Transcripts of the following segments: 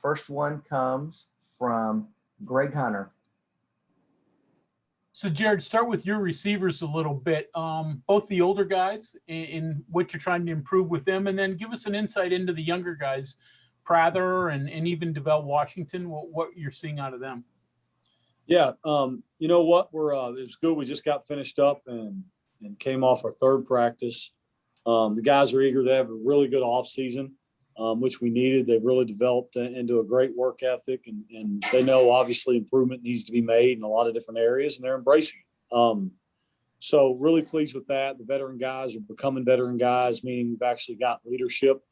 First one comes from Greg Hunter. So, Gerad, start with your receivers a little bit, both the older guys in what you're trying to improve with them, and then give us an insight into the younger guys, Prather and even DeVell Washington, what you're seeing out of them. Yeah, you know what? It's good. We just got finished up and came off our third practice. The guys are eager to have a really good offseason, which we needed. They've really developed into a great work ethic, and they know obviously improvement needs to be made in a lot of different areas, and they're embracing it. So really pleased with that. The veteran guys are becoming veteran guys, meaning we've actually got leadership.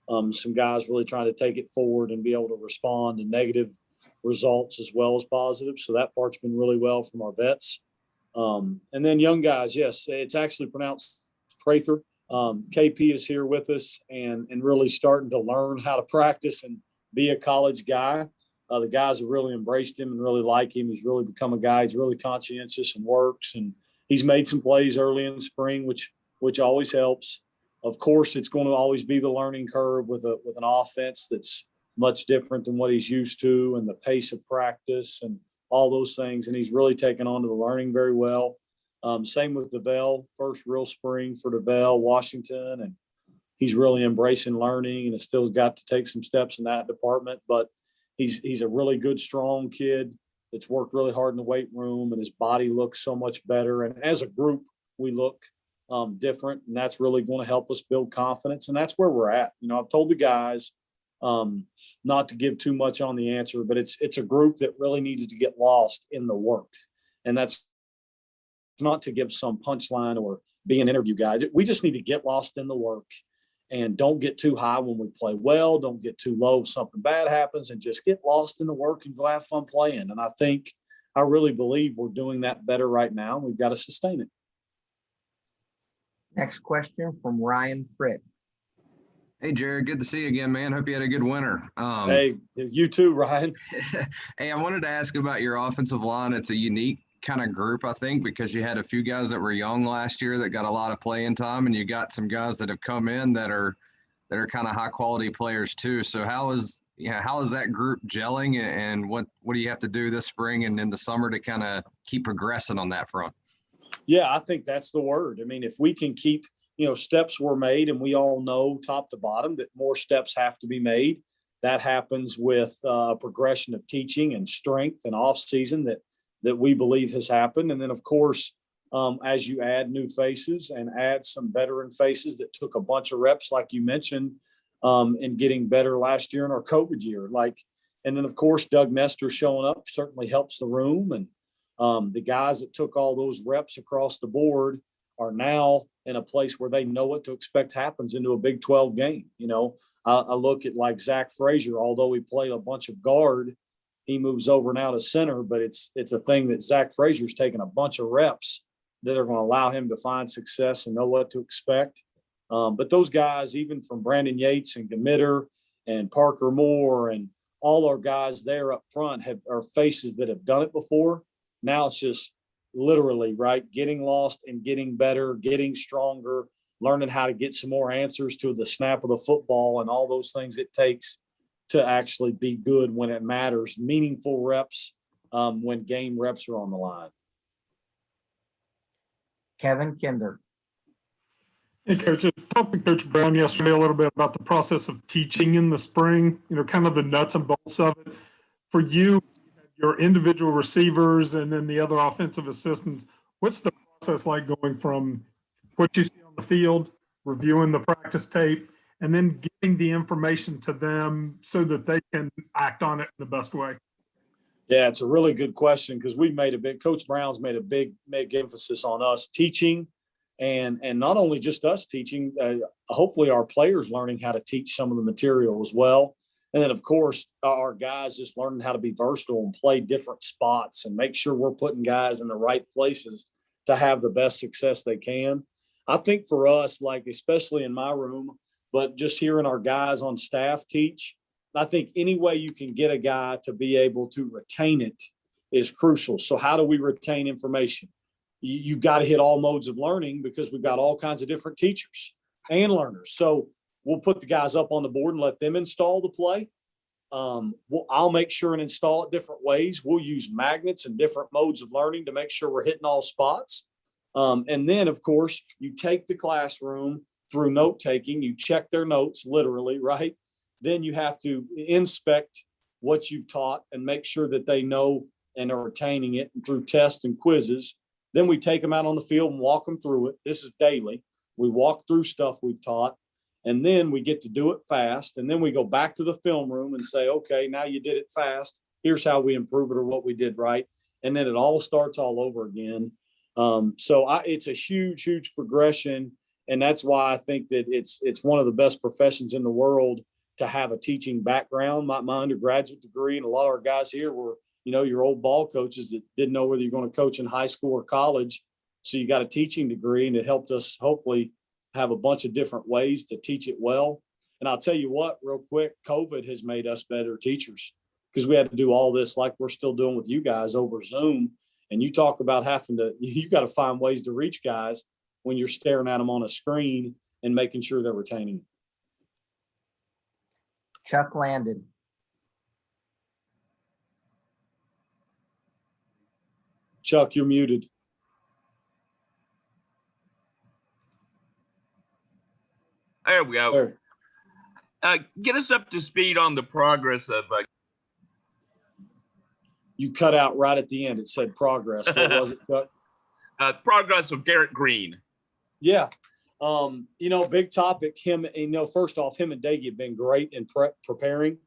Some guys really trying to take it forward and be able to respond to negative results as well as positive. So that part's been really well from our vets. And then young guys, yes, it's actually pronounced Prather. KP is here with us and really starting to learn how to practice and be a college guy. The guys have really embraced him and really like him. He's really become a guy. He's really conscientious and works, and he's made some plays early in the spring, which always helps. Of course, it's going to always be the learning curve with an offense that's much different than what he's used to, and the pace of practice and all those things. And he's really taken on to the learning very well. Same with DeVell, first real spring for DeVell Washington, and he's really embracing learning and has still got to take some steps in that department. But he's a really good, strong kid that's worked really hard in the weight room, and his body looks so much better. And as a group, we look different, and that's really going to help us build confidence. And that's where we're at. You know, I've told the guys not to give too much on the answer, but it's a group that really needs to get lost in the work. And that's not to give some punchline or be an interview guy. We just need to get lost in the work and don't get too high when we play well. Don't get too low if something bad happens, and just get lost in the work and go have fun playing. And I really believe we're doing that better right now. We've got to sustain it. Next question from Ryan Pritt. Hey, Gerad, good to see you again, man. Hope you had a good winter. Hey, you too, Ryan. Hey, I wanted to ask about your offensive line. It's a unique kind of group, I think, because you had a few guys that were young last year that got a lot of playing time, and you got some guys that have come in that are kind of high quality players too. So how is that group gelling, and what do you have to do this spring and in the summer to kind of keep progressing on that front? Yeah, I think that's the word. I mean, if we can keep, steps were made, and we all know top to bottom that more steps have to be made. That happens with a progression of teaching and strength and off season that we believe has happened. And then, of course, as you add new faces and add some veteran faces that took a bunch of reps, like you mentioned, and getting better last year in our COVID year. And then, of course, Doug Nestor showing up certainly helps the room. And the guys that took all those reps across the board are now in a place where they know what to expect happens into a Big 12 game. I look at like Zach Frazier, although he played a bunch of guard, he moves over now to center, but it's a thing that Zach Frazier's taken a bunch of reps that are going to allow him to find success and know what to expect. But those guys, even from Brandon Yates and Gamitter and Parker Moore and all our guys there up front are faces that have done it before. Now it's just literally, right, getting lost and getting better, getting stronger, learning how to get some more answers to the snap of the football and all those things it takes to actually be good when it matters, meaningful reps when game reps are on the line. Kevin Kinder. Hey, Coach, I talked to Coach Brown yesterday a little bit about the process of teaching in the spring, kind of the nuts and bolts of it. For you, your individual receivers and then the other offensive assistants, what's the process like going from what you see on the field, reviewing the practice tape, and then getting the information to them so that they can act on it in the best way? Yeah, it's a really good question, because Coach Brown's made a big emphasis on us teaching, and not only just us teaching, hopefully our players learning how to teach some of the material as well. And then, of course, our guys just learning how to be versatile and play different spots and make sure we're putting guys in the right places to have the best success they can. I think for us, like especially in my room, but just hearing our guys on staff teach, I think any way you can get a guy to be able to retain it is crucial. So how do we retain information? You've got to hit all modes of learning, because we've got all kinds of different teachers and learners. So we'll put the guys up on the board and let them install the play. I'll make sure and install it different ways. We'll use magnets and different modes of learning to make sure we're hitting all spots. And then, of course, you take the classroom through note taking. You check their notes, literally, right? Then you have to inspect what you've taught and make sure that they know and are retaining it through tests and quizzes. Then we take them out on the field and walk them through it. This is daily. We walk through stuff we've taught, and then we get to do it fast. And then we go back to the film room and say, okay, now you did it fast. Here's how we improve it or what we did right. And then it all starts all over again. It's a huge, huge progression. And that's why I think that it's one of the best professions in the world to have a teaching background. My undergraduate degree, and a lot of our guys here were, your old ball coaches that didn't know whether you're going to coach in high school or college. So you got a teaching degree, and it helped us hopefully have a bunch of different ways to teach it well. And I'll tell you what, real quick, COVID has made us better teachers because we had to do all this like we're still doing with you guys over Zoom. And you talk about you got to find ways to reach guys when you're staring at them on a screen and making sure they're retaining. Chuck Landon. Chuck, you're muted. There we go. There. Get us up to speed on the progress of. You cut out right at the end. It said progress. What was it, Chuck? Progress of Garrett Green. Yeah. Big topic. First off, him and Daggy have been great in preparing,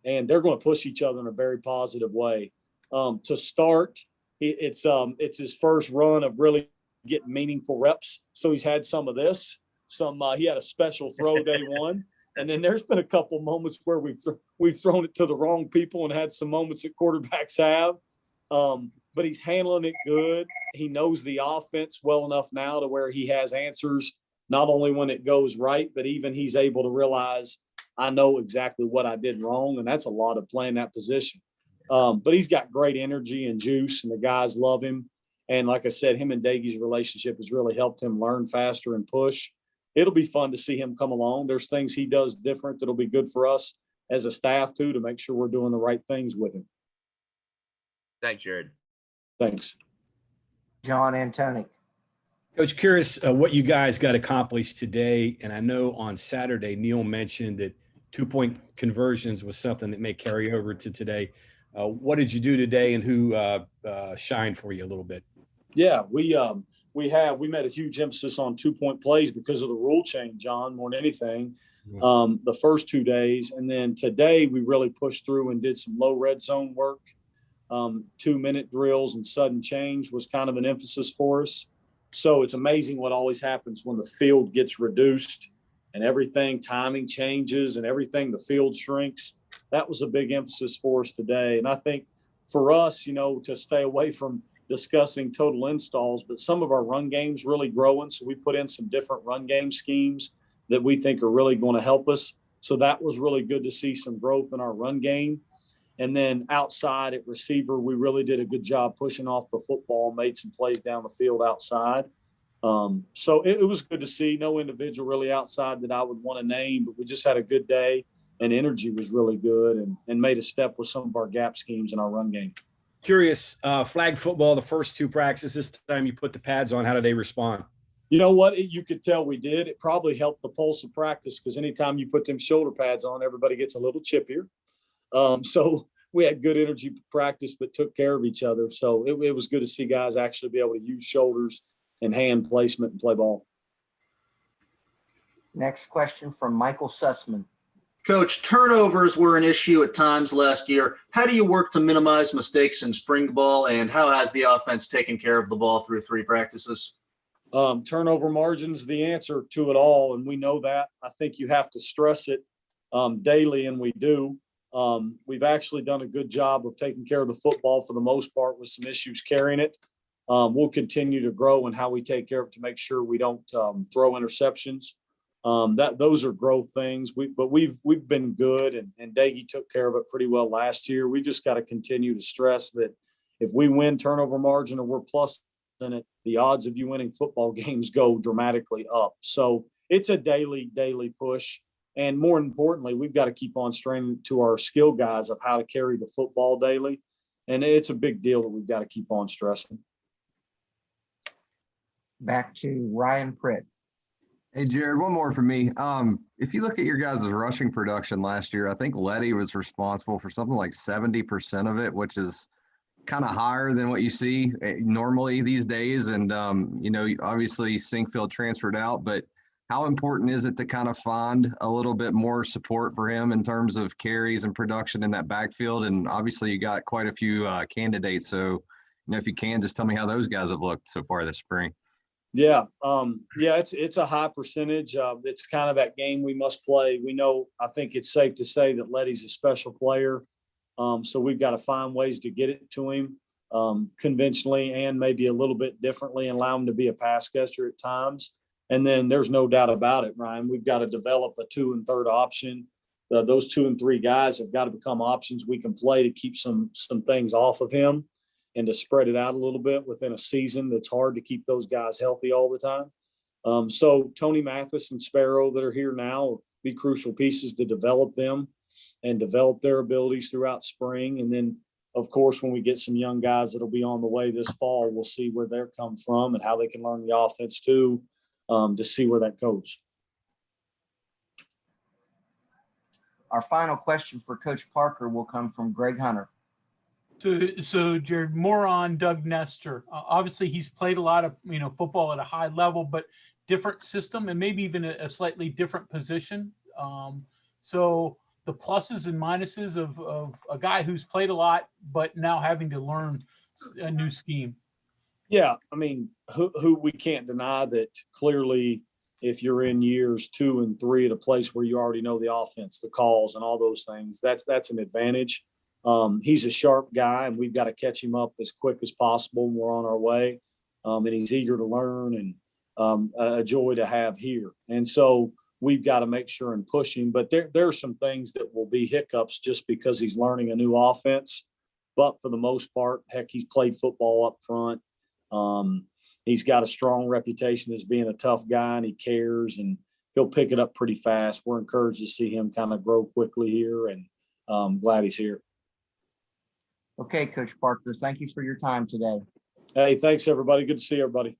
and they're going to push each other in a very positive way. To start, it's his first run of really getting meaningful reps. So he's had some of this. He had a special throw day one, and then there's been a couple moments where we've thrown it to the wrong people and had some moments that quarterbacks have. But he's handling it good. He knows the offense well enough now to where he has answers, not only when it goes right, but even he's able to realize, I know exactly what I did wrong. And that's a lot of playing that position. But he's got great energy and juice, and the guys love him. And like I said, him and Dagy's relationship has really helped him learn faster and push. It'll be fun to see him come along. There's things he does different that'll be good for us as a staff too, to make sure we're doing the right things with him. Thanks, Jared. Thanks. John Antonic. Coach, curious what you guys got accomplished today. And I know on Saturday, Neil mentioned that 2-point conversions was something that may carry over to today. What did you do today, and who shined for you a little bit? Yeah, we made a huge emphasis on 2-point plays because of the rule change, John, more than anything, the first 2 days. And then today we really pushed through and did some low red zone work. 2-minute drills and sudden change was kind of an emphasis for us. So it's amazing what always happens when the field gets reduced and everything, timing changes and everything, the field shrinks. That was a big emphasis for us today. And I think for us, to stay away from discussing total installs, but some of our run game's really growing. So we put in some different run game schemes that we think are really going to help us. So that was really good to see some growth in our run game. And then outside at receiver, we really did a good job pushing off the football, made some plays down the field outside. So it was good to see. No individual really outside that I would want to name, but we just had a good day, and energy was really good and made a step with some of our gap schemes in our run game. Curious, flag football, the first 2 practices, this time you put the pads on, how did they respond? You know what? You could tell we did. It probably helped the pulse of practice because anytime you put them shoulder pads on, everybody gets a little chippier. So we had good energy practice, but took care of each other. So it was good to see guys actually be able to use shoulders and hand placement and play ball. Next question from Michael Sussman. Coach, turnovers were an issue at times last year. How do you work to minimize mistakes in spring ball, and how has the offense taken care of the ball through 3 practices? Turnover margin's the answer to it all, and we know that. I think you have to stress it daily, and we do. We've actually done a good job of taking care of the football for the most part with some issues carrying it. We'll continue to grow in how we take care of it to make sure we don't throw interceptions. Those are growth things. But we've been good, and Daggy took care of it pretty well last year. We just got to continue to stress that if we win turnover margin or we're plus in it, the odds of you winning football games go dramatically up. So it's a daily push. And more importantly, we've got to keep on straining to our skill guys of how to carry the football daily. And it's a big deal that we've got to keep on stressing. Back to Ryan Pritt. Hey, Jared, one more for me. If you look at your guys' rushing production last year, I think Letty was responsible for something like 70% of it, which is kind of higher than what you see normally these days. And, obviously Sinkfield transferred out, but how important is it to kind of find a little bit more support for him in terms of carries and production in that backfield? And obviously you got quite a few candidates. So, if you can, just tell me how those guys have looked so far this spring. Yeah. It's a high percentage. It's kind of that game we must play. We know, I think it's safe to say that Letty's a special player. So we've got to find ways to get it to him conventionally and maybe a little bit differently and allow him to be a pass catcher at times. And then there's no doubt about it, Ryan, we've got to develop a 2 and 3rd option. Those 2 and 3 guys have got to become options we can play to keep some things off of him and to spread it out a little bit within a season. That's hard to keep those guys healthy all the time. So Tony Mathis and Sparrow that are here now will be crucial pieces to develop them and develop their abilities throughout spring. And then, of course, when we get some young guys that'll be on the way this fall, we'll see where they're come from and how they can learn the offense too, to see where that goes. Our final question for Coach Parker will come from Greg Hunter. So Jared, more on Doug Nestor. Obviously, he's played a lot of football at a high level, but different system and maybe even a slightly different position. So the pluses and minuses of a guy who's played a lot, but now having to learn a new scheme. Yeah, I mean, who we can't deny that clearly. If you're in years 2 and 3 at a place where you already know the offense, the calls, and all those things, that's an advantage. He's a sharp guy, and we've got to catch him up as quick as possible when we're on our way. And he's eager to learn and a joy to have here. And so we've got to make sure and push him. But there are some things that will be hiccups just because he's learning a new offense. But for the most part, heck, he's played football up front. He's got a strong reputation as being a tough guy, and he cares, and he'll pick it up pretty fast. We're encouraged to see him kind of grow quickly here, and glad he's here. Okay, Coach Parker, thank you for your time today. Hey, thanks, everybody. Good to see everybody.